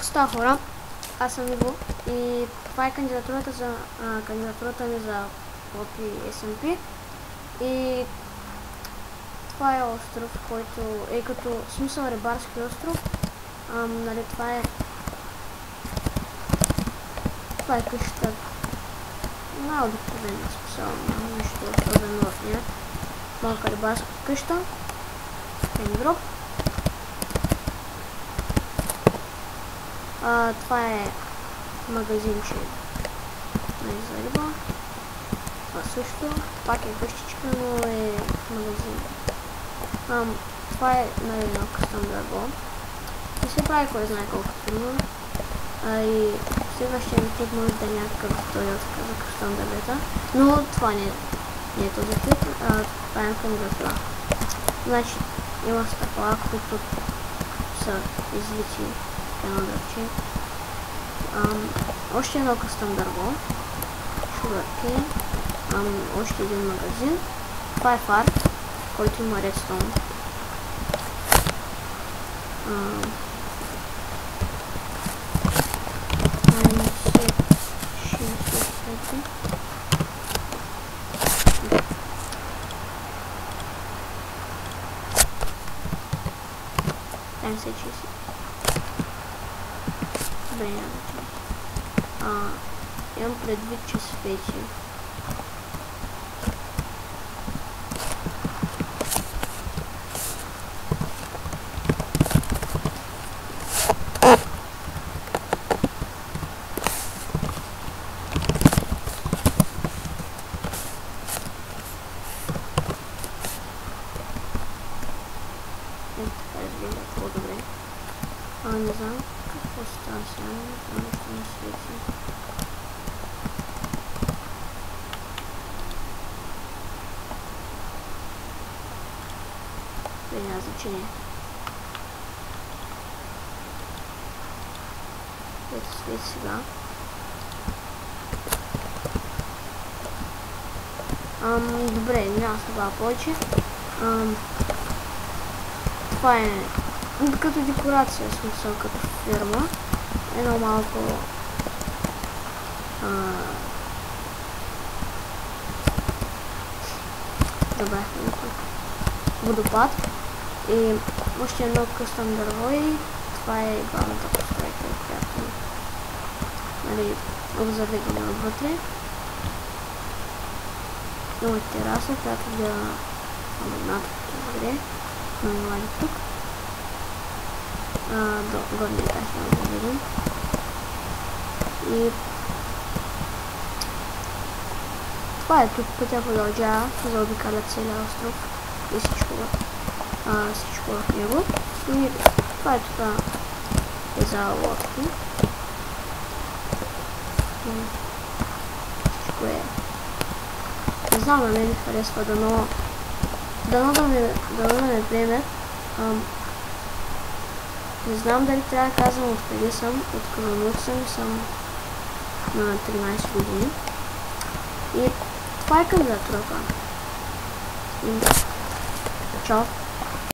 Какво става, хора? Аз съм Иво и това е кандидатурата ми за Poppy SMP. И това е остров, който е като смисъл рибарски остров. Нали, това е къщата. Най-обикновена смисъл, нищо особено в нея. Малка рибарска къща. Пендроп. Това е магазинче за риба. Това също. Пак е къщичка, но е магазин. Това е едно къстъм дърво. Не се прави кой знае колко трудно. И следващия ми клип може да е някакъв туториал за къстъм дървета. Но това не е този клип. Това е кандидатура. Значи има стъкла, които са извити едно дървче. Още едно къстъм дърво. Sugarcane. Още един магазин. Това е фар, който има редстоун. Там се чиси. Добре, няма. Имам предвид, че свети. По-добре. Не знам какво става сега, нещо не свети. Няма значение. Ето свети сега. Добре, няма сега повече. Това е като декорация, смисъл като фирма. Едно малко забравихме водопад и още едно къстъм дърво и това е главната постройка, която нали, залегаме отвътре. Има тераса, която да над добре. Намали тук. Горния етаж няма да видим. И това е тук, пътя продължава, заобикаля целия остров и всичко в него. И това е тук е за лодки. Всичко е. Не знам, на мен ми харесва, дано да ме приеме. Не знам дали трябва да казвам откъде съм, от Казанлък съм на 13 години. И това е кандидатурата. Чао!